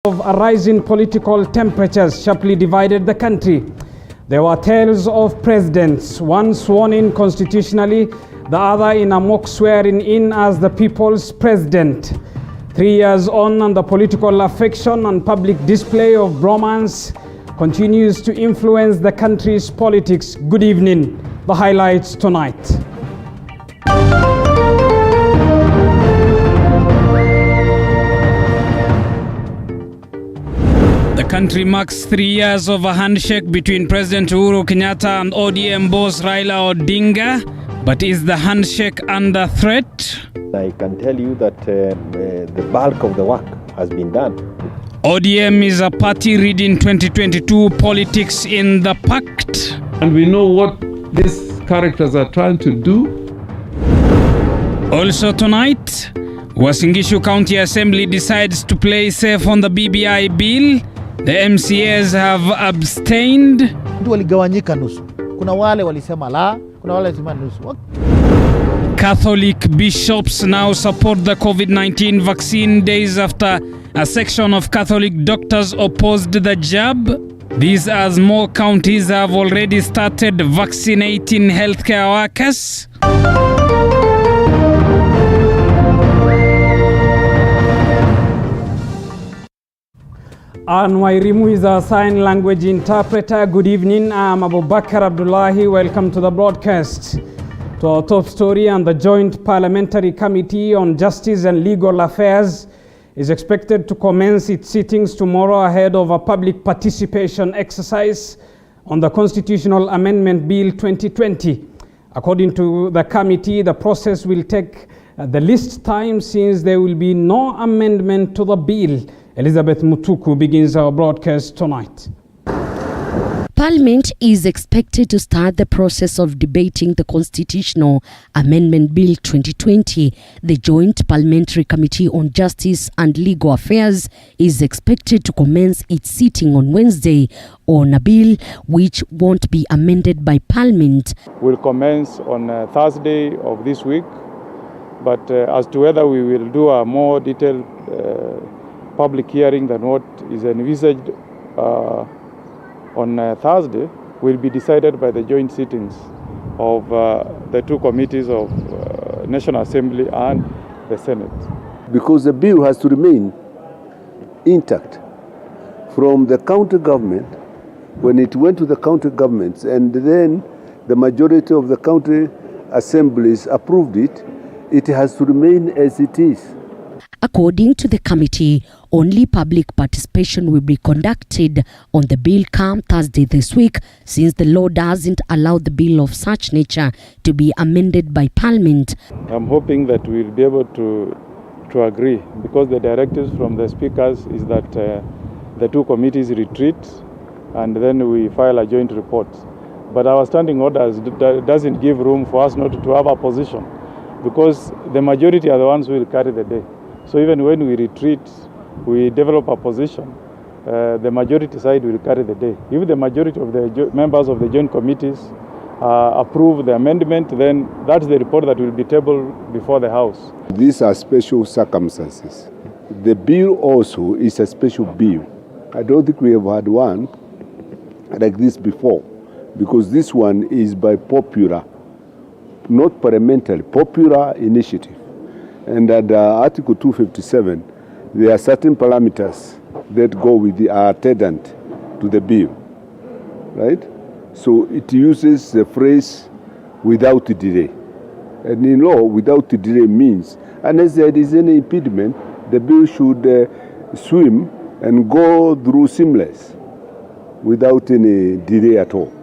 Of rising political temperatures sharply divided the country. There were tales of presidents, one sworn in constitutionally, the other in a mock swearing in as the people's president. 3 years on, and the political affection and public display of bromance continues to influence the country's politics. Good evening. The highlights tonight. The country marks 3 years of a handshake between President Uhuru Kenyatta and ODM boss Raila Odinga. But is the handshake under threat? I can tell you that the bulk of the work has been done. ODM is a party reading 2022 politics in the pact. And we know what these characters are trying to do. Also tonight, Uasin Gishu County Assembly decides to play safe on the BBI bill. The MCAs have abstained. Waligawanyika nusu. Kuna wale walisema la, kuna wale walisema nusu. Catholic bishops now support the COVID-19 vaccine days after a section of Catholic doctors opposed the jab. These as more counties have already started vaccinating healthcare workers. Anwairimu is a sign language interpreter. Good evening. I'm Abubakar Abdullahi. Welcome to the broadcast. To our top story, and the Joint Parliamentary Committee on Justice and Legal Affairs is expected to commence its sittings tomorrow ahead of a public participation exercise on the Constitutional Amendment Bill 2020. According to the committee, the process will take the least time since there will be no amendment to the bill. Elizabeth Mutuku begins our broadcast tonight. Parliament is expected to start the process of debating the Constitutional Amendment Bill 2020. The Joint Parliamentary Committee on Justice and Legal Affairs is expected to commence its sitting on Wednesday on a bill which won't be amended by Parliament. Will commence on Thursday of this week, but as to whether we will do a more detailed public hearing than what is envisaged on Thursday will be decided by the joint sittings of the two committees of National Assembly and the Senate. Because the bill has to remain intact from the county government when it went to the county governments, and then the majority of the county assemblies approved it, it has to remain as it is. According to the committee, only public participation will be conducted on the bill come Thursday this week, since the law doesn't allow the bill of such nature to be amended by Parliament. I'm hoping that we'll be able to agree, because the directives from the speakers is that the two committees retreat and then we file a joint report. But our standing orders doesn't give room for us not to have a position, because the majority are the ones who will carry the day. So even when we retreat, we develop a position, the majority side will carry the day. If the majority of the members of the joint committees approve the amendment, then that's the report that will be tabled before the House. These are special circumstances. The bill also is a special bill. I don't think we have had one like this before, because this one is by popular, not parliamentary, popular initiative. And under Article 257, there are certain parameters that go with the attendant to the bill, right? So it uses the phrase without delay. And in law, without delay means unless there is any impediment, the bill should swim and go through seamless without any delay at all.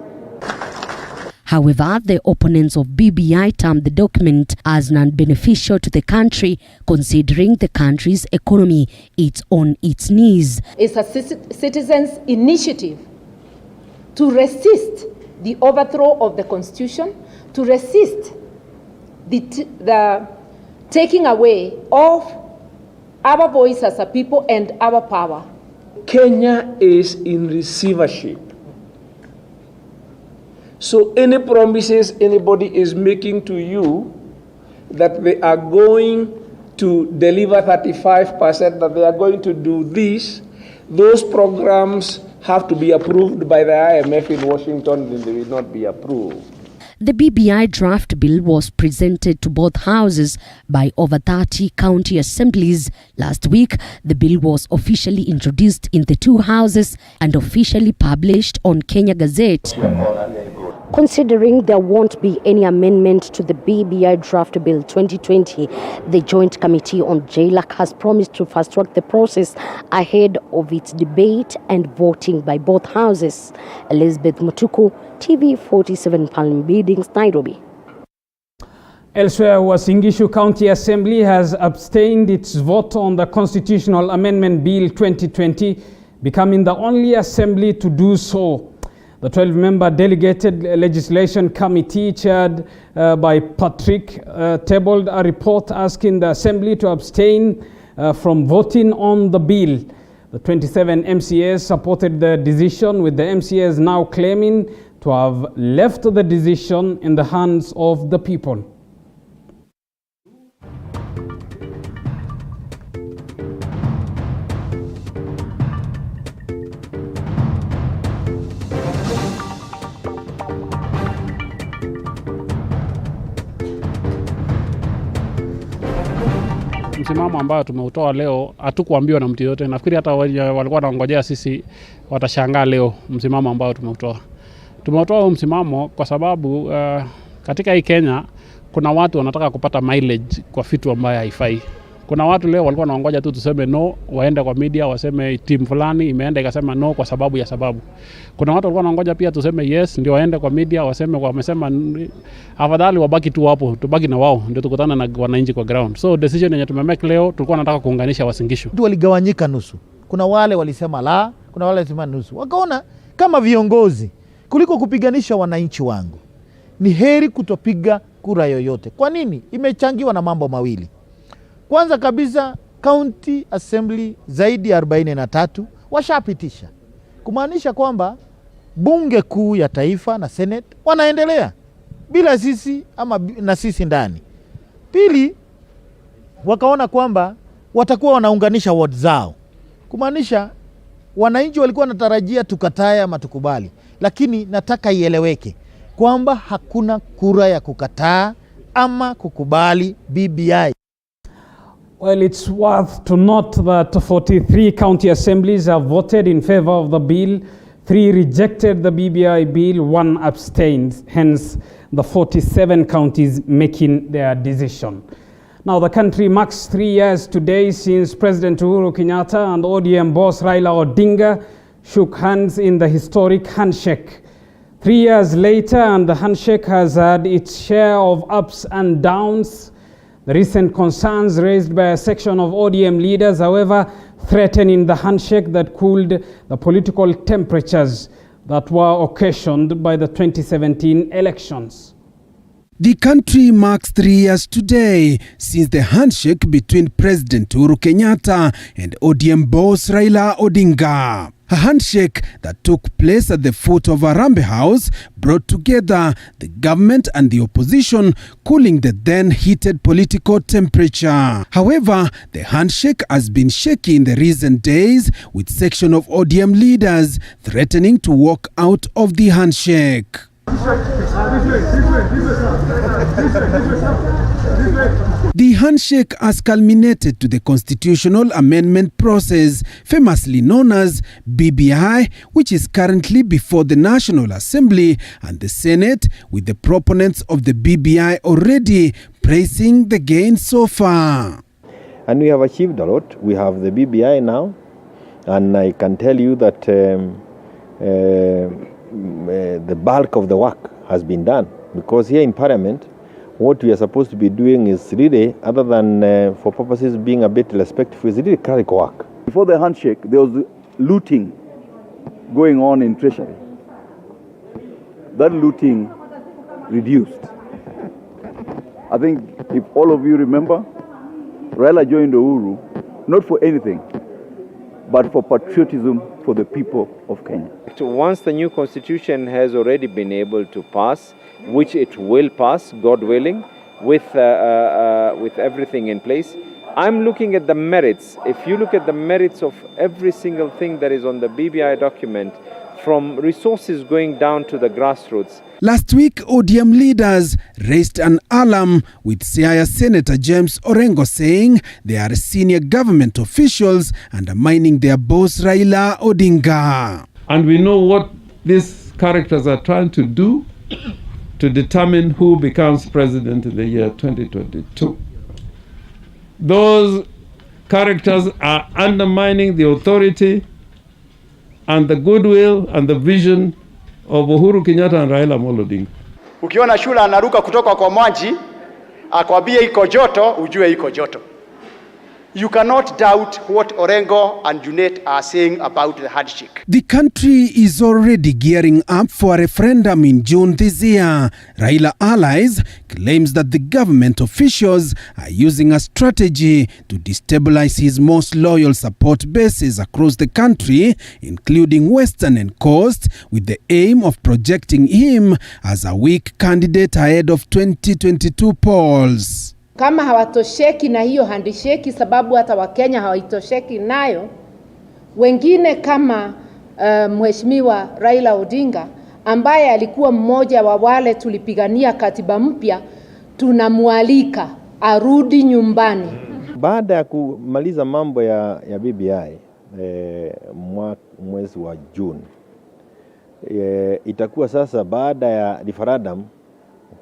However, the opponents of BBI termed the document as non-beneficial to the country, considering the country's economy is on its knees. It's a citizens' initiative to resist the overthrow of the Constitution, to resist the taking away of our voice as a people and our power. Kenya is in receivership. So any promises anybody is making to you that they are going to deliver 35%, that they are going to do this, Those programs have to be approved by the IMF in Washington, then they will not be approved. The BBI draft bill was presented to both houses by over 30 county assemblies. Last week, the bill was officially introduced in the two houses and officially published on Kenya Gazette. Considering there won't be any amendment to the BBI Draft Bill 2020, the Joint Committee on JLAC has promised to fast-track the process ahead of its debate and voting by both houses. Elizabeth Mutuku, TV 47 Palm Buildings, Nairobi. Elsewhere, Uasin Gishu County Assembly has abstained its vote on the Constitutional Amendment Bill 2020, becoming the only assembly to do so. The 12-member delegated legislation committee, chaired by Patrick, tabled a report asking the assembly to abstain from voting on the bill. The 27 MCAs supported the decision, with the MCAs now claiming to have left the decision in the hands of the people. Msimamo ambao tumeutoa leo hatukuambiwa na mtu yote. Nafikiri hata walikuwa wanangojea sisi watashangaa leo msimamo ambao tumeutoa. Tumeutoa msimamo kwa sababu katika hii Kenya kuna watu wanataka kupata mileage kwa vitu ambayo haifai. Kuna watu leo walikuwa wanaongoja tu tuseme no, waende kwa media waseme timu fulani imeenda ikasema no kwa sababu ya sababu. Kuna watu walikuwa wanaongoja pia tuseme yes ndio waende kwa media waseme wamesema afadhali wabaki tu hapo, tubaki na wao ndio tukutana na wananchi kwa ground. So decision yenye tumemake leo tulikuwa tunataka kuunganisha Uasin Gishu. Watu waligawanyika nusu. Kuna wale walisema la, kuna wale walisema nusu. Wakaona kama viongozi kuliko kupiganisha wananchi wangu, ni heri kutopiga kura yoyote. Kwa nini? Imechangiwa na mambo mawili. Kwanza kabisa, County Assembly zaidi ya 43 washapitisha. Kumaanisha kwamba bunge kuu ya taifa na Senate wanaendelea bila sisi ama na sisi ndani. Pili, wakaona kwamba watakuwa wanaunganisha ward zao. Kumaanisha wananchi walikuwa wanatarajia tukatae ama tukubali. Lakini nataka ieleweke kwamba hakuna kura ya kukataa ama kukubali BBI. Well, it's worth to note that 43 county assemblies have voted in favor of the bill, 3 rejected the BBI bill, 1 abstained, hence the 47 counties making their decision. Now, the country marks 3 years today since President Uhuru Kenyatta and ODM boss Raila Odinga shook hands in the historic handshake. 3 years later, and the handshake has had its share of ups and downs. The recent concerns raised by a section of ODM leaders, however, threatening the handshake that cooled the political temperatures that were occasioned by the 2017 elections. The country marks 3 years today since the handshake between President Uhuru Kenyatta and ODM boss Raila Odinga. A handshake that took place at the foot of Harambee House brought together the government and the opposition, cooling the then heated political temperature. However, the handshake has been shaky in the recent days, with section of ODM leaders threatening to walk out of the handshake. The handshake has culminated to the constitutional amendment process, famously known as BBI, which is currently before the National Assembly and the Senate, with the proponents of the BBI already praising the gains so far. And we have achieved a lot. We have the BBI now, and I can tell you that the bulk of the work has been done, because here in Parliament, what we are supposed to be doing is really, other than for purposes being a bit respectful, is really clerical work. Before the handshake, there was looting going on in Treasury. That looting reduced. I think if all of you remember, Raila joined Uhuru, not for anything, but for patriotism for the people of Kenya. Once the new constitution has already been able to pass, which it will pass, God willing, with everything in place, I'm looking at the merits. If you look at the merits of every single thing that is on the BBI document, from resources going down to the grassroots. Last week, ODM leaders raised an alarm with Siaya Senator James Orengo saying they are senior government officials undermining their boss Raila Odinga. And we know what these characters are trying to do to determine who becomes president in the year 2022. Those characters are undermining the authority and the goodwill and the vision of Uhuru Kenyatta and Raila Odinga. Ukiona shule anaruka kutoka kwa maji, akwambie iko joto, ujue iko joto. You cannot doubt what Orengo and Junet are saying about the handshake. The country is already gearing up for a referendum in June this year. Raila allies claims that the government officials are using a strategy to destabilize his most loyal support bases across the country, including Western and Coast, with the aim of projecting him as a weak candidate ahead of 2022 polls. Kama hawatosheki na hiyo handshake, sababu hata Wakenya hawaitosheki nayo, wengine kama Mheshimiwa Raila Odinga ambaye alikuwa mmoja wa wale tulipigania katiba mpya, tunamwalika arudi nyumbani. Baada ya kumaliza mambo ya BBI mwezi wa June, itakuwa sasa baada ya referendum,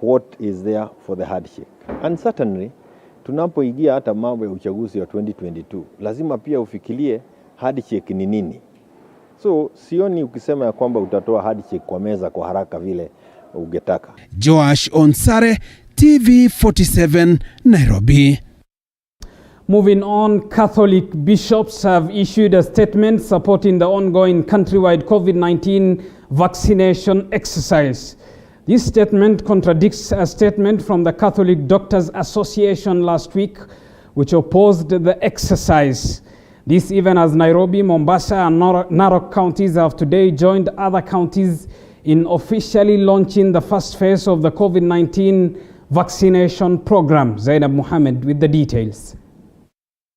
what is there for the handshake? And certainly, tunapoingia hata mambo ya uchaguzi wa 2022, lazima pia ufikirie handshake ni nini. So, sioni ukisema ya kwamba utatoa handshake kwa meza kwa haraka vile ungetaka. Joash Onsare, TV47, Nairobi. Moving on, Catholic bishops have issued a statement supporting the ongoing countrywide COVID-19 vaccination exercise. This statement contradicts a statement from the Catholic Doctors Association last week, which opposed the exercise. This even as Nairobi, Mombasa, and Narok counties have today joined other counties in officially launching the first phase of the COVID-19 vaccination program. Zainab Mohammed with the details.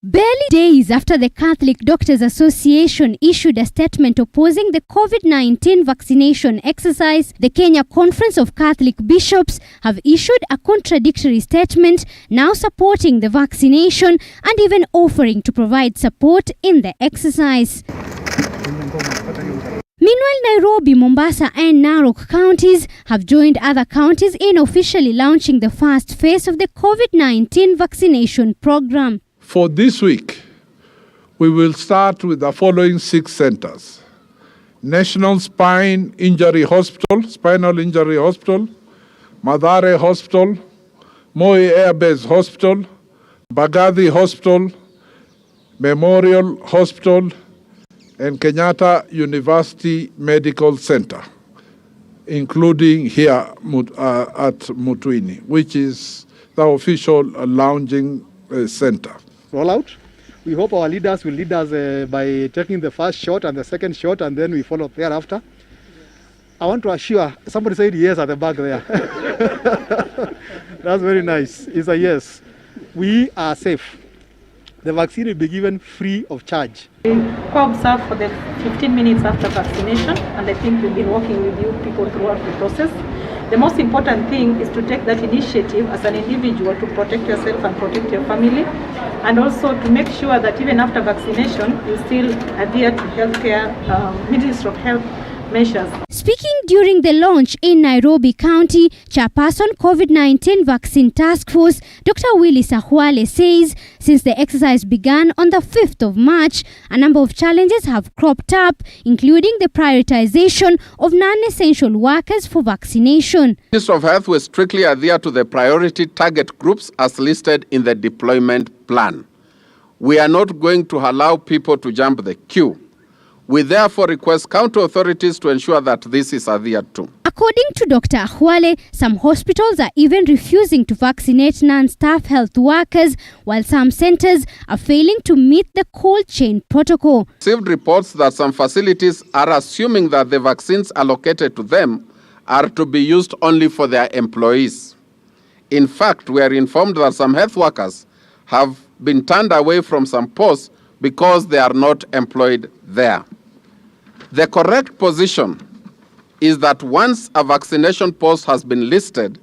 Barely days after the Catholic Doctors Association issued a statement opposing the COVID-19 vaccination exercise, the Kenya Conference of Catholic Bishops have issued a contradictory statement, now supporting the vaccination and even offering to provide support in the exercise. Meanwhile, Nairobi, Mombasa and Narok counties have joined other counties in officially launching the first phase of the COVID-19 vaccination program. For this week, we will start with the following 6 centers: National Spinal Injury Hospital, Mathare Hospital, Moi Air Base Hospital, Bagathi Hospital, Memorial Hospital, and Kenyatta University Medical Center, including here at Mutwini, which is the official launching center. Rollout. We hope our leaders will lead us by taking the first shot and the second shot, and then we follow thereafter. I want to assure, somebody said yes at the back there. That's very nice. It's a yes. We are safe. The vaccine will be given free of charge. We co-observe for the 15 minutes after vaccination, and I think we've been working with you people throughout the process. The most important thing is to take that initiative as an individual to protect yourself and protect your family, and also to make sure that even after vaccination, you still adhere to healthcare, Ministry of Health measures. Speaking during the launch in Nairobi County, Chairperson COVID-19 Vaccine Task Force, Dr. Willis Ahwale says since the exercise began on the 5th of March, a number of challenges have cropped up, including the prioritization of non-essential workers for vaccination. The Ministry of Health will strictly adhere to the priority target groups as listed in the deployment plan. We are not going to allow people to jump the queue. We therefore request county authorities to ensure that this is adhered to. According to Dr. Ahwale, some hospitals are even refusing to vaccinate non-staff health workers, while some centers are failing to meet the cold chain protocol. Received reports that some facilities are assuming that the vaccines allocated to them are to be used only for their employees. In fact, we are informed that some health workers have been turned away from some posts because they are not employed there. The correct position is that once a vaccination post has been listed,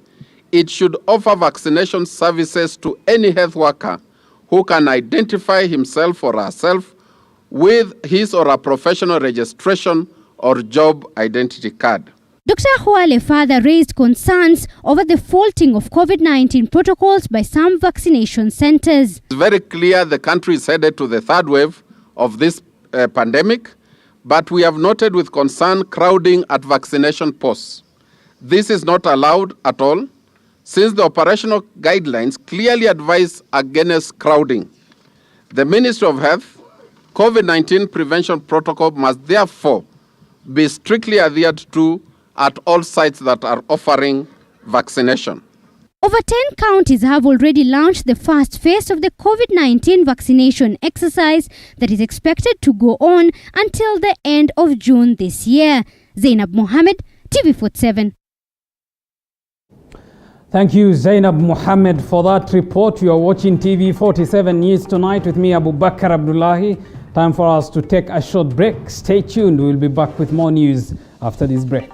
it should offer vaccination services to any health worker who can identify himself or herself with his or her professional registration or job identity card. Dr. Huale further raised concerns over the faulting of COVID-19 protocols by some vaccination centers. It's very clear the country is headed to the third wave of this pandemic, but we have noted with concern crowding at vaccination posts. This is not allowed at all, since the operational guidelines clearly advise against crowding. The Ministry of Health COVID-19 prevention protocol must therefore be strictly adhered to at all sites that are offering vaccination. Over 10 counties have already launched the first phase of the COVID-19 vaccination exercise that is expected to go on until the end of June this year. Zainab Mohammed, TV47. Thank you, Zainab Mohammed, for that report. You are watching TV47 News Tonight with me, Abu Bakr Abdullahi. Time for us to take a short break. Stay tuned. We'll be back with more news after this break.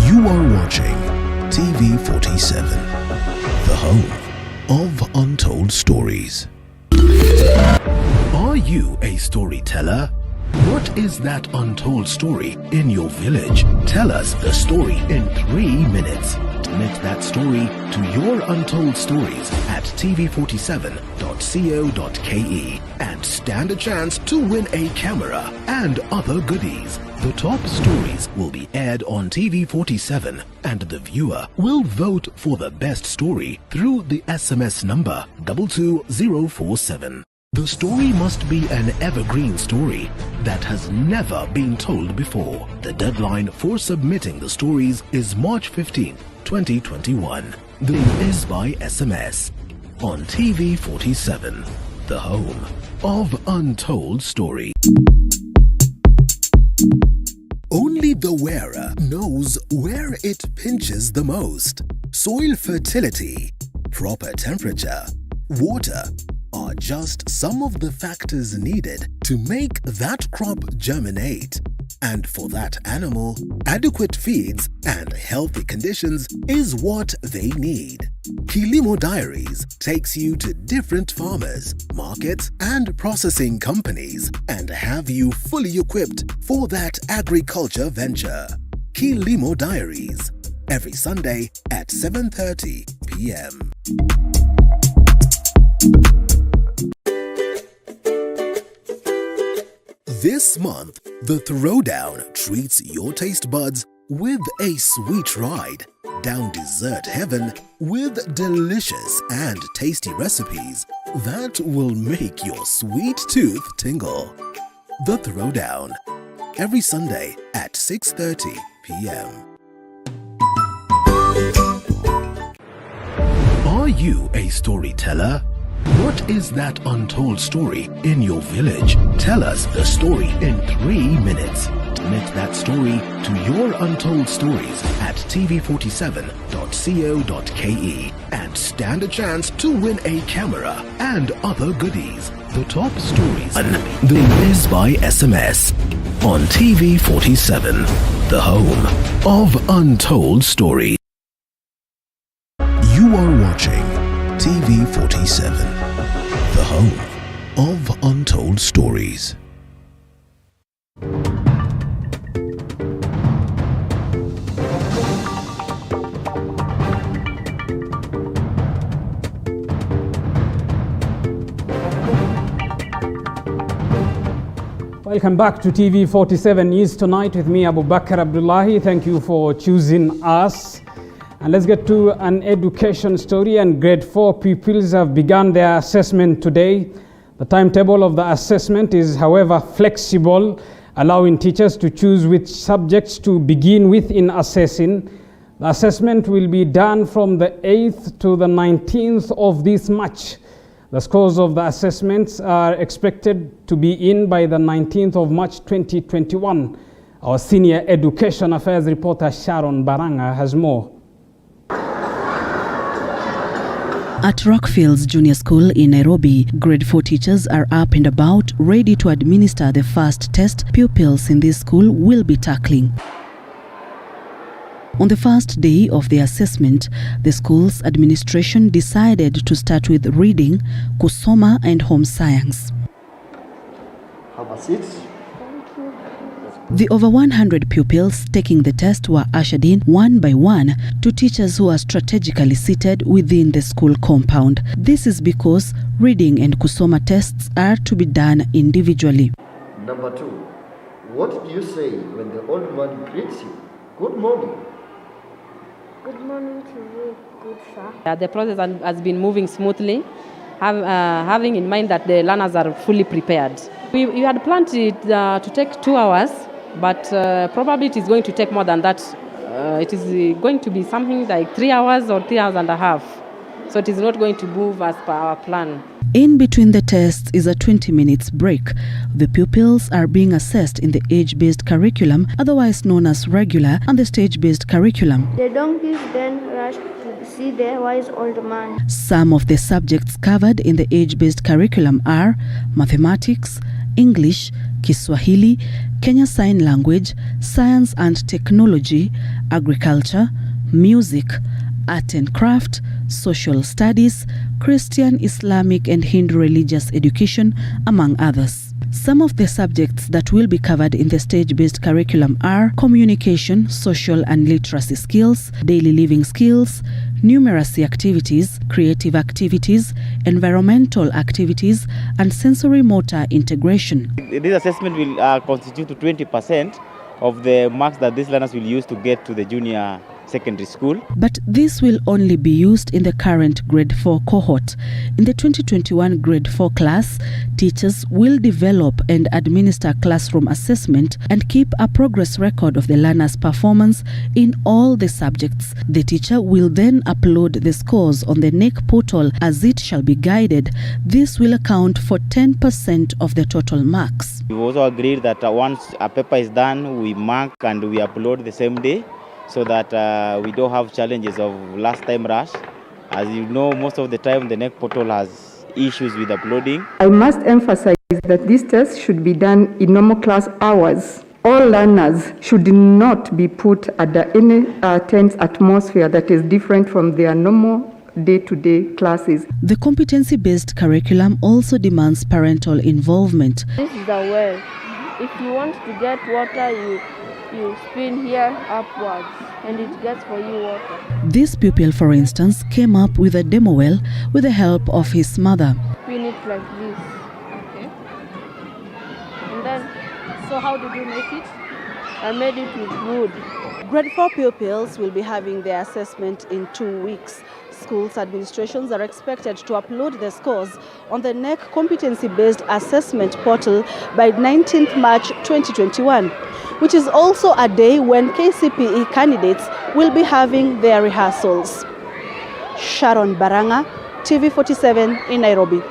You are watching TV47, the home of untold stories. Are you a storyteller? What is that untold story in your village? Tell us the story in 3 minutes. Submit that story to your untold stories at tv47.co.ke and stand a chance to win a camera and other goodies. The top stories will be aired on TV47 and the viewer will vote for the best story through the SMS number 22047. The story must be an evergreen story that has never been told before. The deadline for submitting the stories is March 15, 2021. The link is by SMS on TV47, the home of untold stories. Only the wearer knows where it pinches the most. Soil fertility, proper temperature, water are just some of the factors needed to make that crop germinate. And for that animal, adequate feeds and healthy conditions is what they need. Kilimo Diaries takes you to different farmers, markets, and processing companies and have you fully equipped for that agriculture venture. Kilimo Diaries, every Sunday at 7:30 p.m. This month, the Throwdown treats your taste buds with a sweet ride down dessert heaven with delicious and tasty recipes that will make your sweet tooth tingle. The Throwdown, every Sunday at 6:30 p.m. Are you a storyteller? What is that untold story in your village? Tell us the story in 3 minutes. Submit that story to your untold stories at tv47.co.ke and stand a chance to win a camera and other goodies. The top stories. The is by SMS on TV47, the home of untold stories. You are watching TV47, the home of untold stories. Welcome back to TV47 News Tonight with me, Abu Bakr Abdullahi. Thank you for choosing us. And let's get to an education story. And grade 4 pupils have begun their assessment today. The timetable of the assessment is, however, flexible, allowing teachers to choose which subjects to begin with in assessing. The assessment will be done from the 8th to the 19th of this March. The scores of the assessments are expected to be in by the 19th of March 2021. Our senior education affairs reporter Sharon Baranga has more. At Rockfields Junior School in Nairobi, grade 4 teachers are up and about, ready to administer the first test pupils in this school will be tackling. On the first day of the assessment, the school's administration decided to start with reading, kusoma and home science. Have a seat. The over 100 pupils taking the test were ushered in one by one to teachers who are strategically seated within the school compound. This is because reading and kusoma tests are to be done individually. Number 2, what do you say when the old man greets you? Good morning. Good morning to you, good sir. The process has been moving smoothly, having in mind that the learners are fully prepared. We had planned it to take 2 hours, but probably it is going to take more than that. It is going to be something like 3 hours or 3 hours and a half. So it is not going to move as per our plan. In between the tests is a 20 minutes break. The pupils are being assessed in the age-based curriculum, otherwise known as regular, and the stage-based curriculum. The donkeys then rushed to see the wise old man. Some of the subjects covered in the age-based curriculum are mathematics, English, Kiswahili, Kenya Sign Language, Science and Technology, Agriculture, Music, Art and Craft, Social Studies, Christian, Islamic and Hindu religious education, among others. Some of the subjects that will be covered in the stage-based curriculum are communication, social and literacy skills, daily living skills, numeracy activities, creative activities, environmental activities, and sensory motor integration. This assessment will constitute 20% of the marks that these learners will use to get to the junior secondary school. But this will only be used in the current grade 4 cohort. In the 2021 grade 4 class, teachers will develop and administer classroom assessment and keep a progress record of the learner's performance in all the subjects. The teacher will then upload the scores on the NEC portal as it shall be guided. This will account for 10% of the total marks. We also agreed that once a paper is done, we mark and we upload the same day, so that we don't have challenges of last time rush. As you know, most of the time the NEC portal has issues with uploading. I must emphasize that this test should be done in normal class hours. All learners should not be put under any tense atmosphere that is different from their normal day-to-day classes. The competency-based curriculum also demands parental involvement. This is the well. If you want to get water, you spin here upwards and it gets for you water. This pupil, for instance, came up with a demo well with the help of his mother. Spin it like this. Okay. And then, so how did you make it? I made it with wood. Grade 4 pupils will be having their assessment in 2 weeks. Schools administrations are expected to upload the scores on the NEC competency-based assessment portal by 19th March 2021, which is also a day when KCPE candidates will be having their rehearsals. Sharon Baranga, TV47 in Nairobi.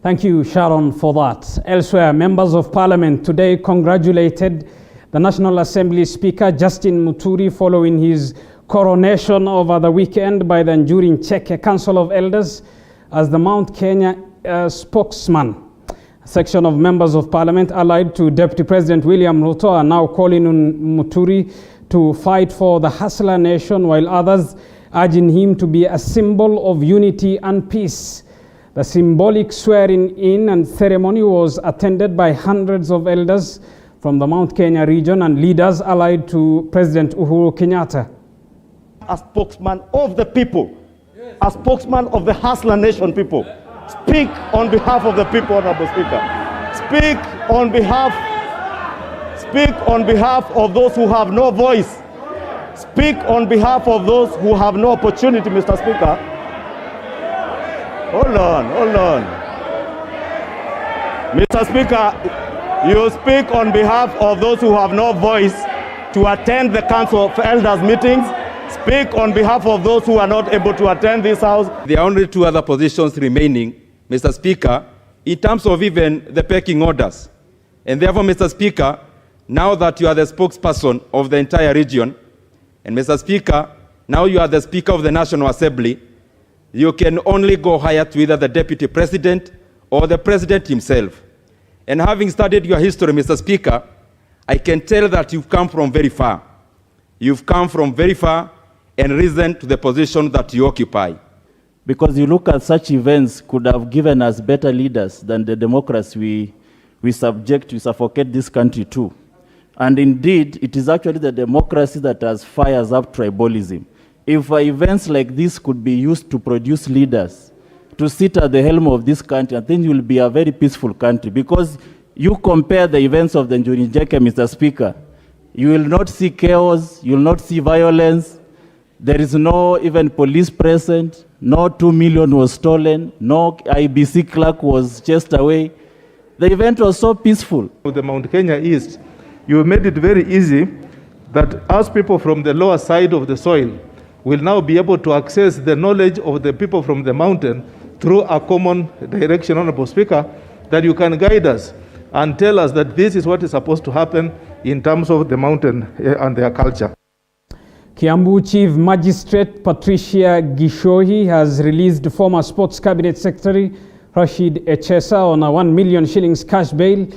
Thank you, Sharon, for that. Elsewhere, members of parliament today congratulated the National Assembly Speaker Justin Muturi following his coronation over the weekend by the Njuri Ncheke Council of Elders as the Mount Kenya spokesman. A section of members of parliament allied to Deputy President William Ruto are now calling on Muturi to fight for the Hustler Nation, while others urging him to be a symbol of unity and peace. The symbolic swearing-in and ceremony was attended by hundreds of elders from the Mount Kenya region and leaders allied to President Uhuru Kenyatta. A spokesman of the people, a spokesman of the Hustler Nation people. Speak on behalf of the people, Honorable Speaker. Speak on behalf of those who have no voice. Speak on behalf of those who have no opportunity, Mr. Speaker. Hold on. Mr. Speaker, you speak on behalf of those who have no voice to attend the Council of Elders meetings. Speak on behalf of those who are not able to attend this house. There are only 2 other positions remaining, Mr. Speaker, in terms of even the pecking orders. And therefore, Mr. Speaker, now that you are the spokesperson of the entire region, and Mr. Speaker, now you are the Speaker of the National Assembly, you can only go higher to either the Deputy President or the President himself. And having studied your history, Mr. Speaker, I can tell that you've come from very far. You've come from very far and risen to the position that you occupy. Because you look at such events could have given us better leaders than the democracy we suffocate this country to. And indeed, it is actually the democracy that has fires up tribalism. If events like this could be used to produce leaders to sit at the helm of this country, I think it will be a very peaceful country. Because you compare the events of the Njuri-Njeke, Mr. Speaker, you will not see chaos, you will not see violence. There is no even police present, no 2 million was stolen, no IBC clerk was chased away. The event was so peaceful. With the Mount Kenya East, you made it very easy that us people from the lower side of the soil will now be able to access the knowledge of the people from the mountain through a common direction, Honorable Speaker, that you can guide us and tell us that this is what is supposed to happen in terms of the mountain and their culture. Kiambu Chief Magistrate Patricia Gishohi has released former Sports Cabinet Secretary Rashid Echesa on a 1 million shillings cash bail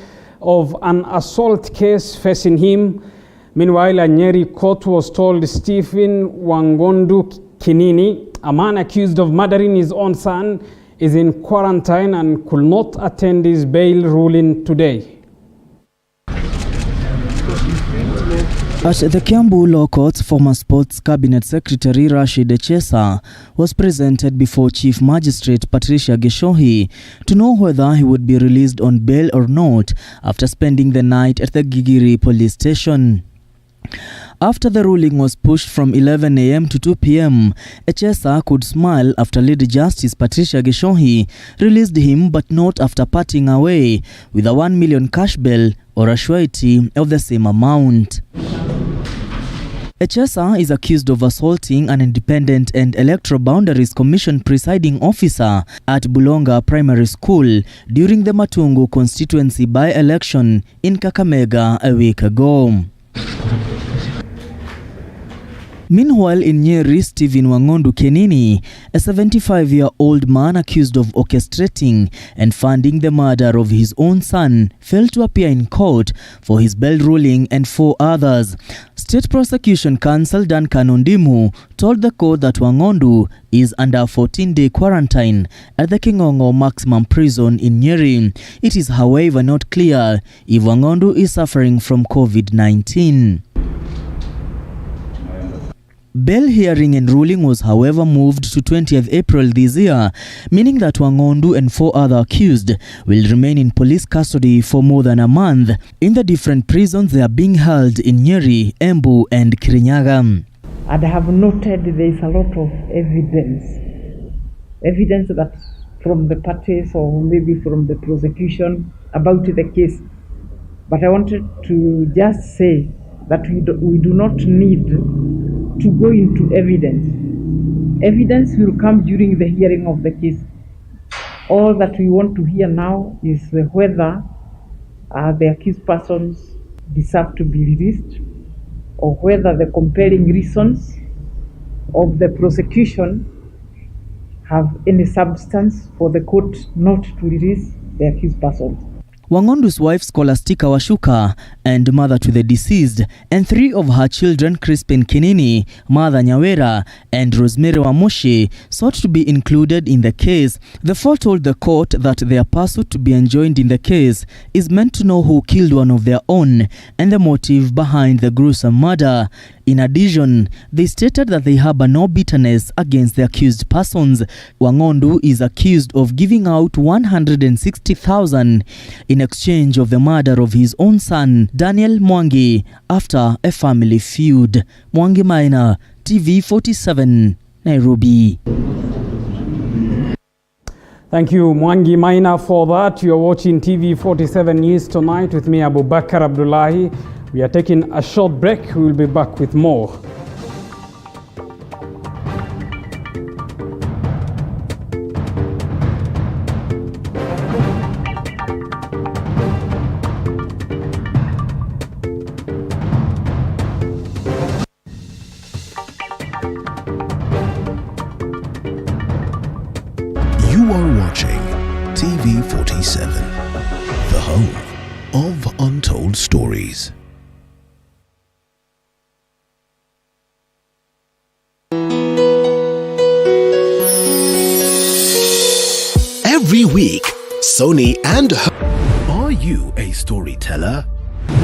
of an assault case facing him. Meanwhile, a Nyeri court was told Stephen Wangondu Kinini, a man accused of murdering his own son, is in quarantine and could not attend his bail ruling today. At the Kiambu Law Courts, former Sports Cabinet Secretary Rashid Echesa was presented before Chief Magistrate Patricia Gishohi to know whether he would be released on bail or not after spending the night at the Gigiri police station. After the ruling was pushed from 11 a.m. to 2 p.m., Echesa could smile after Lady Justice Patricia Gishohi released him, but not after parting away with a 1 million cash bail or a surety of the same amount. Echesa is accused of assaulting an Independent and Electoral Boundaries Commission presiding officer at Bulonga Primary School during the Matungu constituency by-election in Kakamega a week ago. Meanwhile, in Nyeri, Stephen Wangondu Kinini, a 75-year-old man accused of orchestrating and funding the murder of his own son, failed to appear in court for his bail ruling and 4 others. State Prosecution Counsel Duncan Ondimu told the court that Wangondu is under a 14-day quarantine at the Kingongo Maximum Prison in Nyeri. It is, however, not clear if Wangondu is suffering from COVID-19. Bail hearing and ruling was, however, moved to 20th April this year, meaning that Wangondu and 4 other accused will remain in police custody for more than a month in the different prisons they are being held in Nyeri, Embu and Kirinyaga. And I have noted there is a lot of evidence that from the parties or maybe from the prosecution about the case. But I wanted to just say that we do not need to go into evidence. Evidence will come during the hearing of the case. All that we want to hear now is whether the accused persons deserve to be released or whether the compelling reasons of the prosecution have any substance for the court not to release the accused persons. Wangondu's wife, Scholastica Washuka, and mother to the deceased, and 3 of her children, Crispin Kinini, Mother Nyawera, and Rosemary Wamushi, sought to be included in the case. The 4 told the court that their pursuit to be enjoined in the case is meant to know who killed one of their own and the motive behind the gruesome murder. In addition, they stated that they harbor no bitterness against the accused persons. Wangondu is accused of giving out 160,000 in exchange of the murder of his own son, Daniel Mwangi, after a family feud. Mwangi Maina, TV47, Nairobi. Thank you, Mwangi Maina, for that. You're watching TV47 News tonight with me, Abubakar Abdullahi. We are taking a short break. We will be back with more. You are watching TV47, the home of untold stories. Every week, Sony and Are you a storyteller?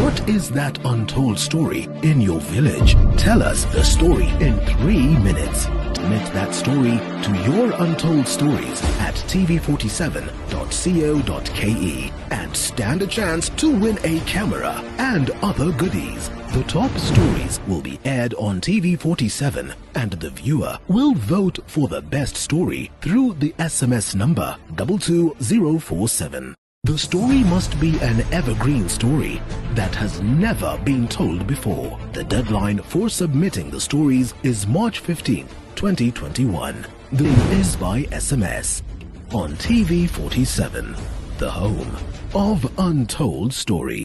What is that untold story in your village? Tell us the story in 3 minutes. Submit that story to your untold stories at tv47.co.ke and stand a chance to win a camera and other goodies. The top stories will be aired on TV47 and the viewer will vote for the best story through the SMS number 22047. The story must be an evergreen story that has never been told before. The deadline for submitting the stories is March 15, 2021. The link is by SMS on TV47, the home of untold stories.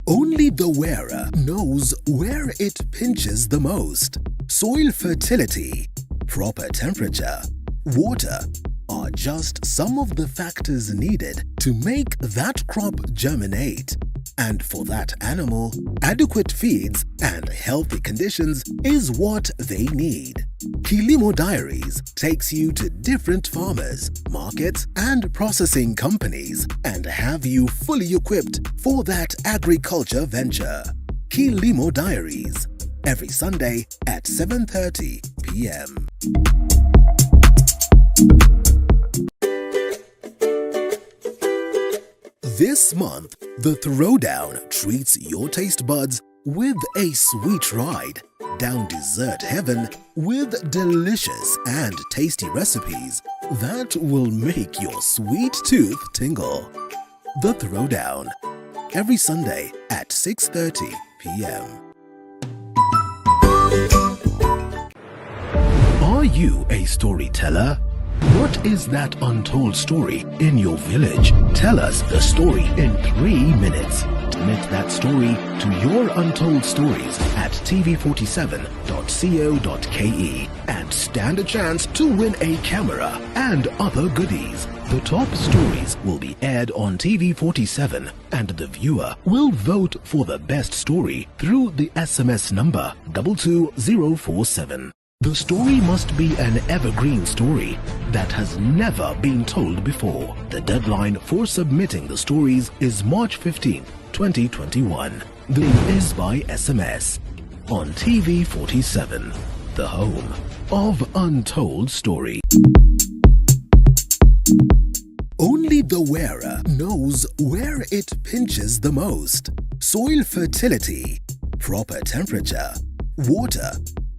Only the wearer knows where it pinches the most. Soil fertility, proper temperature, water are just some of the factors needed to make that crop germinate. And for that animal, adequate feeds and healthy conditions is what they need. Kilimo Diaries takes you to different farmers, markets and processing companies and have you fully equipped for that agriculture venture. Kilimo Diaries, every Sunday at 7:30 p.m. This month, the Throwdown treats your taste buds with a sweet ride down dessert heaven with delicious and tasty recipes that will make your sweet tooth tingle. The Throwdown, every Sunday at 6:30 p.m. Are you a storyteller? What is that untold story in your village? Tell us the story in 3 minutes. Submit that story to your untold stories at tv47.co.ke and stand a chance to win a camera and other goodies. The top stories will be aired on TV47 and the viewer will vote for the best story through the SMS number 22047. The story must be an evergreen story that has never been told before. The deadline for submitting the stories is March 15, 2021. The link is by SMS on TV47, the home of untold stories. Only the wearer knows where it pinches the most. Soil fertility, proper temperature, water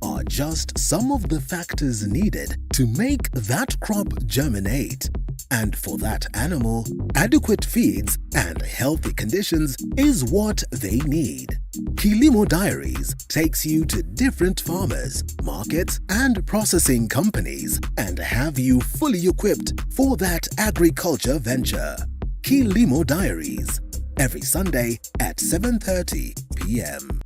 are just some of the factors needed to make that crop germinate. And for that animal, adequate feeds and healthy conditions is what they need. Kilimo Diaries takes you to different farmers, markets and processing companies and have you fully equipped for that agriculture venture. Kilimo Diaries, every Sunday at 7:30 p.m.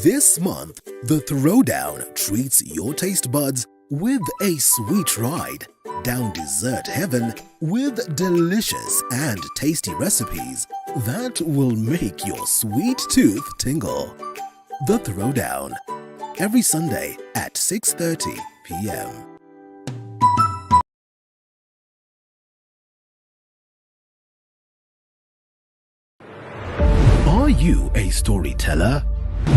This month, the Throwdown treats your taste buds with a sweet ride down dessert heaven with delicious and tasty recipes that will make your sweet tooth tingle. The Throwdown, every Sunday at 6:30 p.m. Are you a storyteller?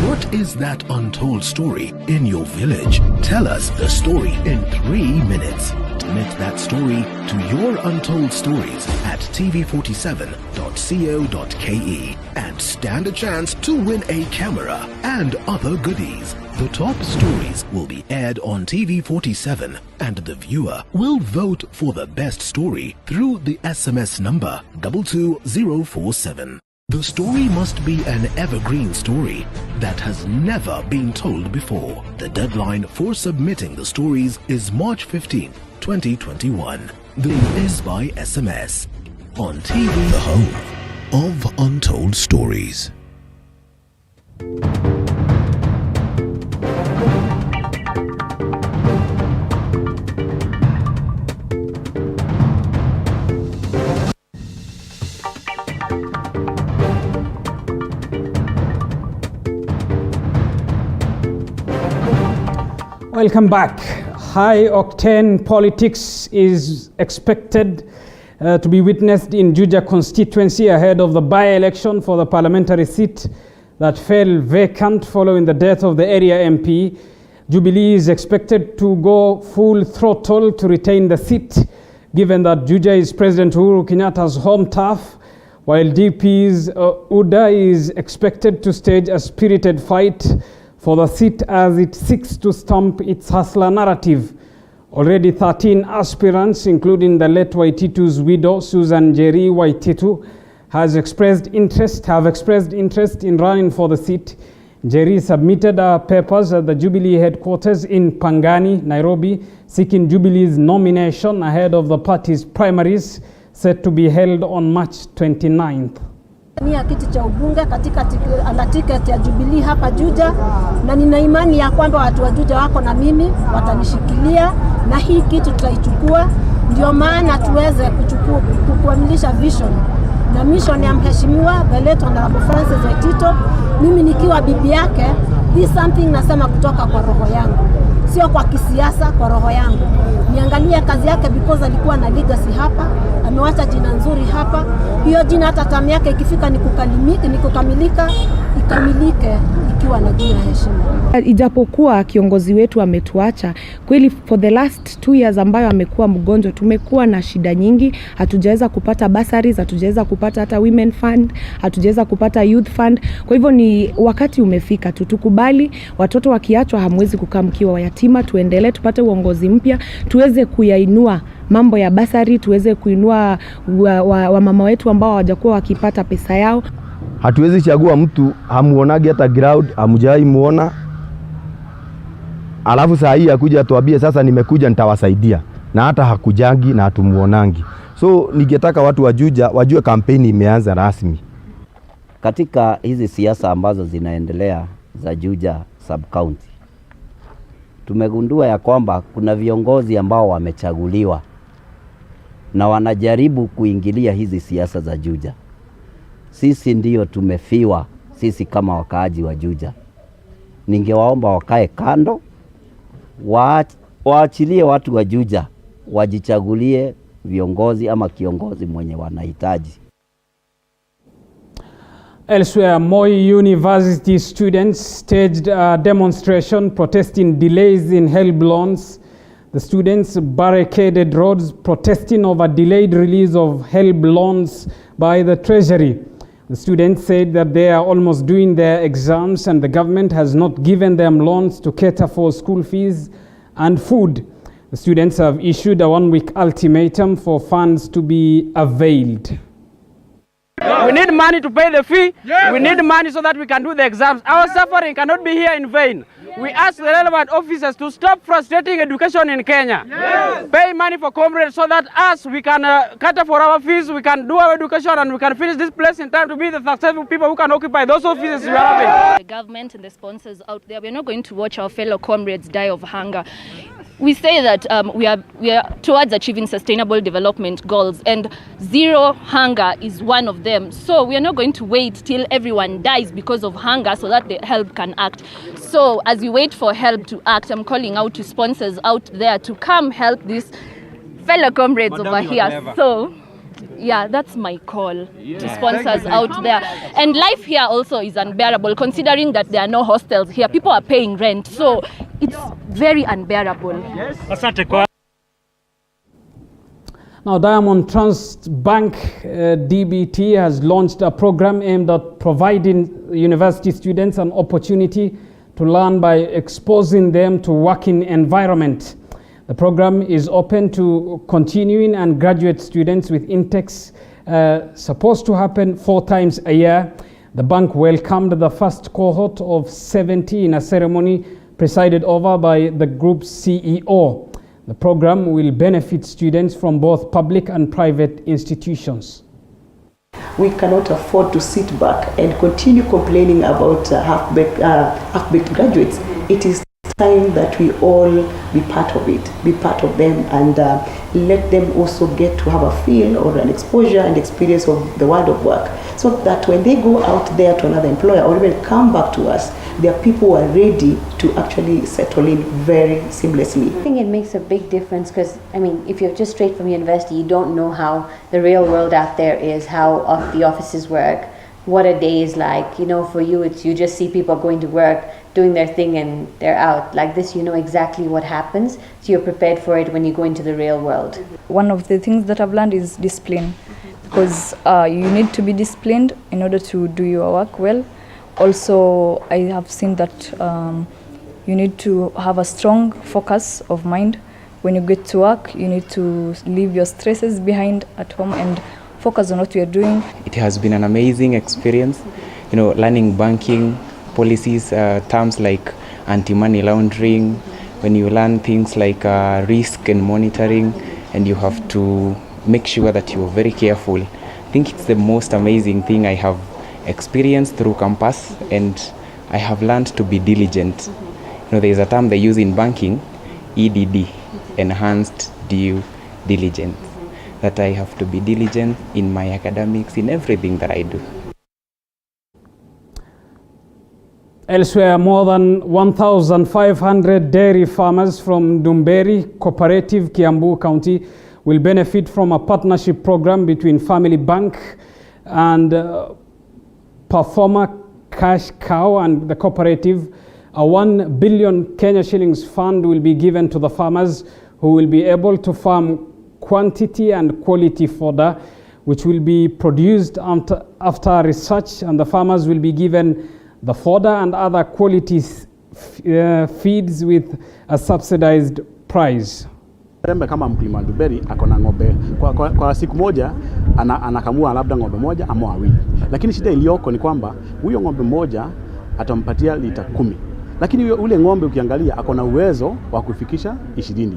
What is that untold story in your village? Tell us the story in 3 minutes. Submit that story to your untold stories at tv47.co.ke and stand a chance to win a camera and other goodies. The top stories will be aired on TV47 and the viewer will vote for the best story through the SMS number 22047. The story must be an evergreen story that has never been told before. The deadline for submitting the stories is March 15, 2021. The link is by SMS on TV. The home of untold stories. Welcome back. High-octane politics is expected to be witnessed in Juja constituency ahead of the by-election for the parliamentary seat that fell vacant following the death of the area MP. Jubilee is expected to go full throttle to retain the seat, given that Juja is President Uhuru Kenyatta's home turf, while DP's UDA is expected to stage a spirited fight for the seat as it seeks to stamp its hustler narrative. Already 13 aspirants, including the late Waititu's widow, Susan Njeri Waititu, have expressed interest in running for the seat. Njeri submitted papers at the Jubilee headquarters in Pangani, Nairobi, seeking Jubilee's nomination ahead of the party's primaries set to be held on March 29th. Nia kiti cha ubunge katika tiketi ya Jubilee hapa Juja, na nina imani ya kwamba watu wa Juja wako na mimi, watanishikilia na hii kitu tutaichukua. Ndio maana tuweze kukamilisha vision na mission ya mheshimiwa the late Honorable Francis Waitito. Mimi nikiwa bibi yake, this something nasema kutoka kwa roho yangu, sio kwa kisiasa, kwa roho yangu. Niangalie kazi yake because alikuwa na legacy hapa, amewacha jina nzuri hapa. Hiyo jina hata tamu yake ikifika ni kukamilika, ikamilike ikiwa na jina heshima. Ijapokuwa kiongozi wetu ametuacha, kweli for the last 2 years ambayo amekuwa mgonjwa, tumekuwa na shida nyingi. Hatujaweza kupata bursaries, hatujaweza kupata hata women fund, hatujaweza kupata youth fund. Kwa hivyo ni wakati umefika tukubali, watoto wakiachwa hamwezi kukaa mkiwa yatima. Tuendelee, tupate uongozi mpya, tuweze kuyainua mambo ya basari, tuweze kuinua wa mama wetu ambao hawajakuwa wakipata pesa yao. Hatuwezi chagua mtu hamuonagi hata ground, hamjai muona, alafu saa hii akuja atuambie sasa nimekuja nitawasaidia, na hata hakujangi na hatumuonangi. So ningetaka watu wa Juja wajue kampeni imeanza rasmi. Katika hizi siasa ambazo zinaendelea za Juja sub county, tumegundua ya kwamba kuna viongozi ambao wamechaguliwa na wanajaribu kuingilia hizi siasa za Juja. Sisi ndiyo tumefiwa, sisi kama wakaaji wa Juja. Ningewaomba wakae kando, waachilie watu wa Juja wajichagulie viongozi ama kiongozi mwenye wanahitaji. Elsewhere, Moi University students staged a demonstration protesting delays in HELB loans. The students barricaded roads protesting over delayed release of HELB loans by the Treasury. The students said that they are almost doing their exams and the government has not given them loans to cater for school fees and food. The students have issued a 1-week ultimatum for funds to be availed. We need money to pay the fee. Yes. We need money so that we can do the exams. Our suffering cannot be here in vain. We ask the relevant officers to stop frustrating education in Kenya. Yes. Pay money for comrades so that we can cater for our fees, we can do our education, and we can finish this place in time to be the successful people who can occupy those offices we are having. The government and the sponsors out there, we are not going to watch our fellow comrades die of hunger. We say that we are towards achieving sustainable development goals, and zero hunger is one of them. So we are not going to wait till everyone dies because of hunger so that the HELB can act. So as we wait for HELB to act, I'm calling out to sponsors out there to come help these fellow comrades over here. So yeah, that's my call to sponsors out there. And life here also is unbearable, considering that there are no hostels here. People are paying rent, so it's very unbearable. Yes. Now, Diamond Trust Bank, DBT, has launched a program aimed at providing university students an opportunity to learn by exposing them to working environment. The program is open to continuing and graduate students with intakes supposed to happen 4 times a year. The bank welcomed the first cohort of 70 in a ceremony presided over by the group's CEO. The program will benefit students from both public and private institutions. We cannot afford to sit back and continue complaining about half-baked graduates. It is time that we all be part of it, be part of them, and let them also get to have a feel or an exposure and experience of the world of work, so that when they go out there to another employer or even come back to us, there are people who are ready to actually settle in very seamlessly. I think it makes a big difference because, I mean, if you're just straight from university, you don't know how the real world out there is, how the offices work, what a day is like. You know, for you, it's you just see people going to work, doing their thing, and they're out. Like this, you know exactly what happens, so you're prepared for it when you go into the real world. One of the things that I've learned is discipline, because you need to be disciplined in order to do your work well. Also, I have seen that you need to have a strong focus of mind. When you get to work, you need to leave your stresses behind at home and focus on what you're doing. It has been an amazing experience, you know, learning banking policies, terms like anti-money laundering, when you learn things like risk and monitoring, and you have to make sure that you're very careful. I think it's the most amazing thing I have experienced through campus, and I have learned to be diligent. You know, there is a term they use in banking, EDD, enhanced due diligence, that I have to be diligent in my academics, in everything that I do. Elsewhere, more than 1,500 dairy farmers from Dumberi Cooperative, Kiambu County, will benefit from a partnership program between Family Bank and Performer Cash Cow and the cooperative. A 1 billion Kenya shillings fund will be given to the farmers who will be able to farm quantity and quality fodder, which will be produced after research, and the farmers will be given the fodder and other quality feeds with a subsidized price. Kama mkulima wa Dumberi akona ng'ombe kwa siku moja anakamua labda ng'ombe moja ama wawili, lakini shida iliyoko ni kwamba huyo ng'ombe moja atampatia lita 10, lakini ule ng'ombe ukiangalia akona uwezo wa kufikisha 20.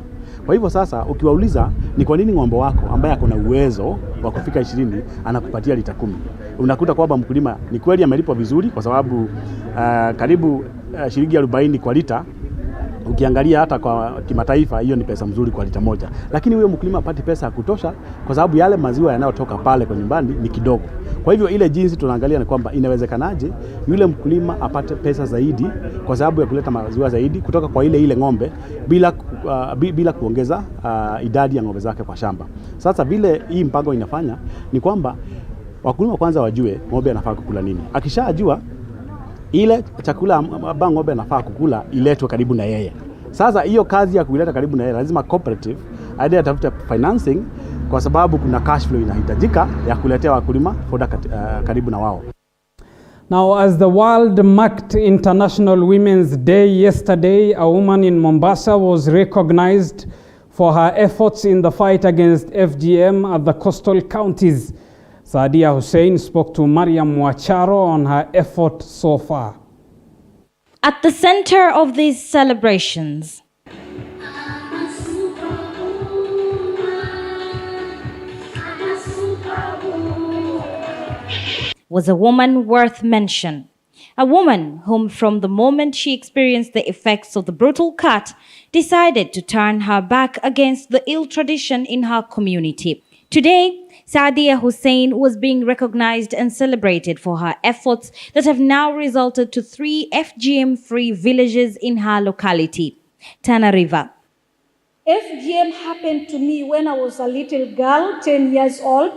Kwa hivyo sasa ukiwauliza ni kwa nini ng'ombe wako ambaye akona uwezo wa kufika 20 anakupatia lita 10, unakuta kwamba mkulima ni kweli amelipwa vizuri, kwa sababu karibu shilingi 40 kwa lita. Ukiangalia hata kwa kimataifa hiyo ni pesa mzuri kwa lita moja, lakini huyo mkulima apati pesa ya kutosha kwa sababu yale maziwa yanayotoka pale kwa nyumbani ni kidogo. Kwa hivyo ile jinsi tunaangalia ni kwamba inawezekanaje yule mkulima apate pesa zaidi kwa sababu ya kuleta maziwa zaidi kutoka kwa ile ng'ombe bila kuongeza idadi ya ng'ombe zake kwa shamba. Sasa vile hii mpango inafanya ni kwamba wakulima kwanza wajue ng'ombe anafaa kukula nini. Akishajua ile chakula ambayo ng'ombe anafaa kukula iletwe karibu na yeye. Sasa hiyo kazi ya kuileta karibu na yeye lazima cooperative aidha atafute financing, kwa sababu kuna cash flow inahitajika ya kuletea wakulima foda karibu na wao. Now, as the world marked International Women's Day yesterday, a woman in Mombasa was recognized for her efforts in the fight against FGM at the coastal counties. Saadia Hussein spoke to Mariam Wacharo on her effort so far. At the center of these celebrations was a woman worth mention. A woman whom, from the moment she experienced the effects of the brutal cut, decided to turn her back against the ill tradition in her community. Today, Saadia Hussein was being recognized and celebrated for her efforts that have now resulted to 3 FGM-free villages in her locality, Tana River. FGM happened to me when I was a little girl, 10 years old,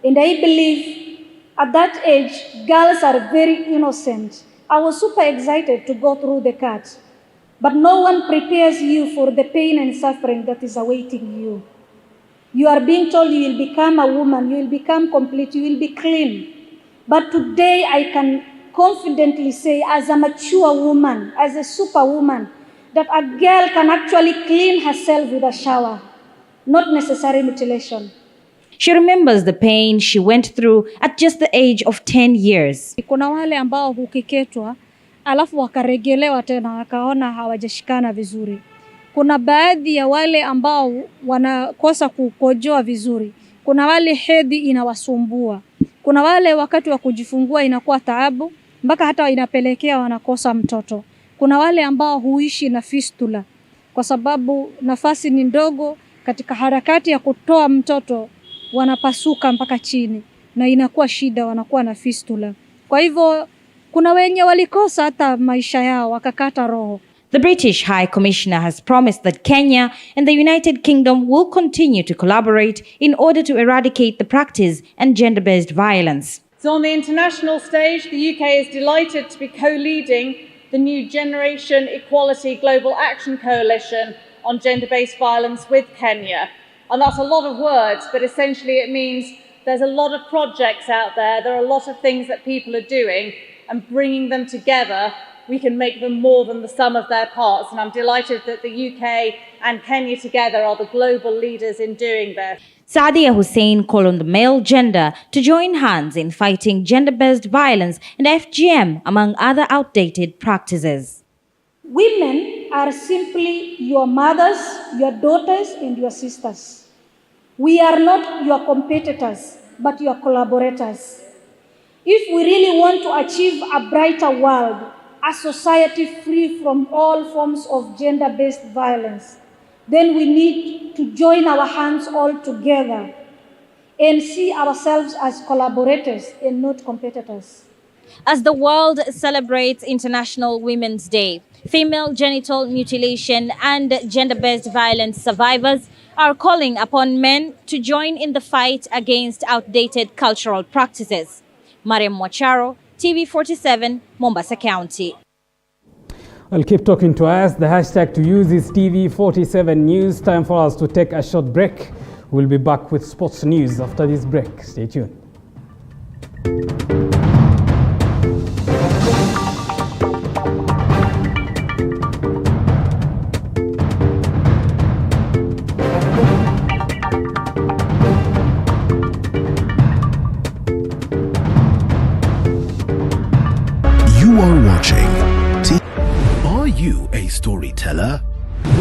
and I believe at that age, girls are very innocent. I was super excited to go through the cut, but no one prepares you for the pain and suffering that is awaiting you. You are being told you will become a woman, you will become complete, you will be clean. But today I can confidently say, as a mature woman, as a superwoman, that a girl can actually clean herself with a shower, not necessary mutilation. She remembers the pain she went through at just the age of 10 years. Kuna wale ambao hukeketwa, alafu wakaregelewa tena, wakaona hawajashikana vizuri. Kuna baadhi ya wale ambao wanakosa kukojoa vizuri, kuna wale hedhi inawasumbua, kuna wale wakati wa kujifungua inakuwa taabu mpaka hata inapelekea wanakosa mtoto, kuna wale ambao huishi na fistula kwa sababu nafasi ni ndogo, katika harakati ya kutoa mtoto wanapasuka mpaka chini na inakuwa shida, wanakuwa na fistula. Kwa hivyo kuna wenye walikosa hata maisha yao wakakata roho. The British High Commissioner has promised that Kenya and the United Kingdom will continue to collaborate in order to eradicate the practice and gender-based violence. So on the international stage, the UK is delighted to be co-leading the new Generation Equality Global Action Coalition on gender-based violence with Kenya. And that's a lot of words, but essentially it means there's a lot of projects out there, there are a lot of things that people are doing, and bringing them together, we can make them more than the sum of their parts. And I'm delighted that the UK and Kenya together are the global leaders in doing this. Sadia Hussain called on the male gender to join hands in fighting gender-based violence and FGM, among other outdated practices. Women are simply your mothers, your daughters, and your sisters. We are not your competitors, but your collaborators. If we really want to achieve a brighter world, a society free from all forms of gender-based violence, then we need to join our hands all together and see ourselves as collaborators and not competitors. As the world celebrates International Women's Day, female genital mutilation and gender-based violence survivors are calling upon men to join in the fight against outdated cultural practices. Mariam Mwacharo, TV47, Mombasa County. Well, keep talking to us. The hashtag to use is TV47 News. Time for us to take a short break. We'll be back with sports news after this break. Stay tuned. You are watching. Are you a storyteller?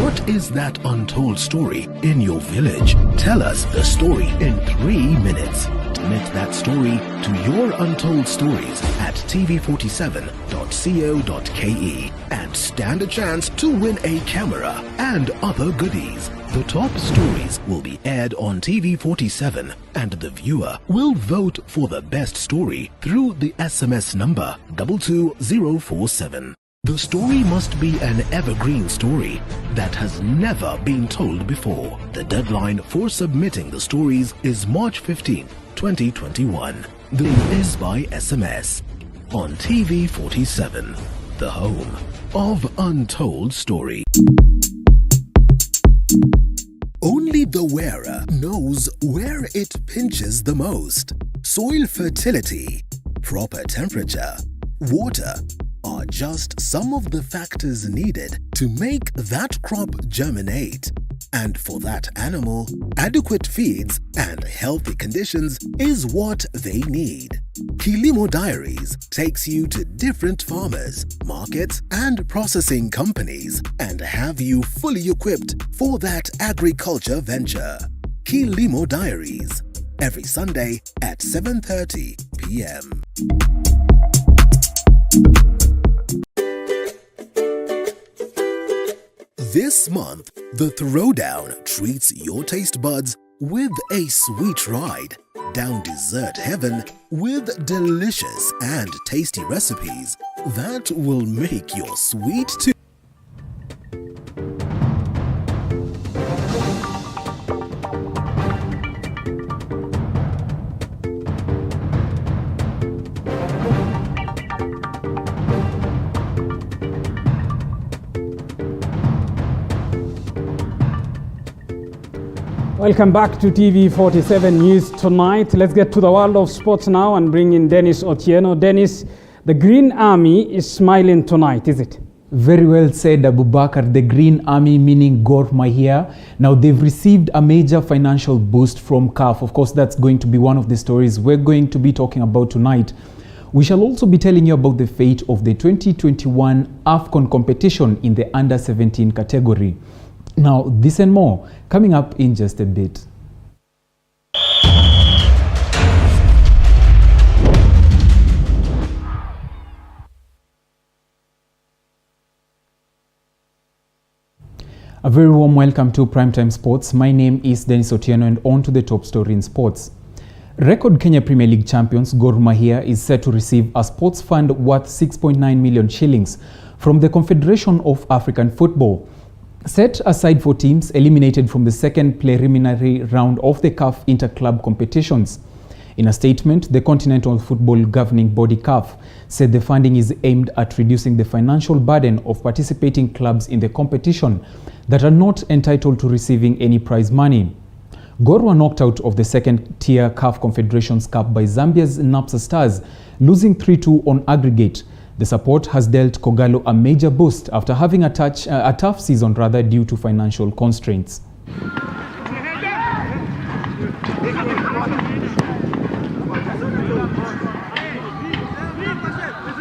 What is that untold story in your village? Tell us the story in 3 minutes. Submit that story to your untold stories at tv47.co.ke and stand a chance to win a camera and other goodies. The top stories will be aired on TV47 and the viewer will vote for the best story through the SMS number 22047. The story must be an evergreen story that has never been told before. The deadline for submitting the stories is March 15, 2021. The link is by SMS on TV47, the home of Untold Story. Only the wearer knows where it pinches the most. Soil fertility, proper temperature, water are just some of the factors needed to make that crop germinate. And for that animal, adequate feeds and healthy conditions is what they need. Kilimo Diaries takes you to different farmers, markets and processing companies and have you fully equipped for that agriculture venture. Kilimo Diaries, every Sunday at 7:30 p.m. This month, the Throwdown treats your taste buds with a sweet ride down dessert heaven with delicious and tasty recipes that will make your sweet tooth. Welcome back to TV47 News Tonight. Let's get to the world of sports now and bring in Dennis Otieno. Dennis, the Green Army is smiling tonight, is it? Very well said, Abubakar. The Green Army, meaning Gor Mahia. Now, they've received a major financial boost from CAF. Of course, that's going to be one of the stories we're going to be talking about tonight. We shall also be telling you about the fate of the 2021 AFCON competition in the under-17 category. Now, this and more coming up in just a bit. A very warm welcome to Primetime Sports. My name is Dennis Otieno and on to the top story in sports. Record Kenya Premier League champions Gor Mahia is set to receive a sports fund worth 6.9 million shillings from the Confederation of African Football, set aside for teams eliminated from the second preliminary round of the CAF inter-club competitions. In a statement, the Continental Football Governing Body CAF said the funding is aimed at reducing the financial burden of participating clubs in the competition that are not entitled to receiving any prize money. Gor were knocked out of the second-tier CAF Confederations Cup by Zambia's Napsa Stars, losing 3-2 on aggregate. The support has dealt Kogalo a major boost after having a tough season due to financial constraints.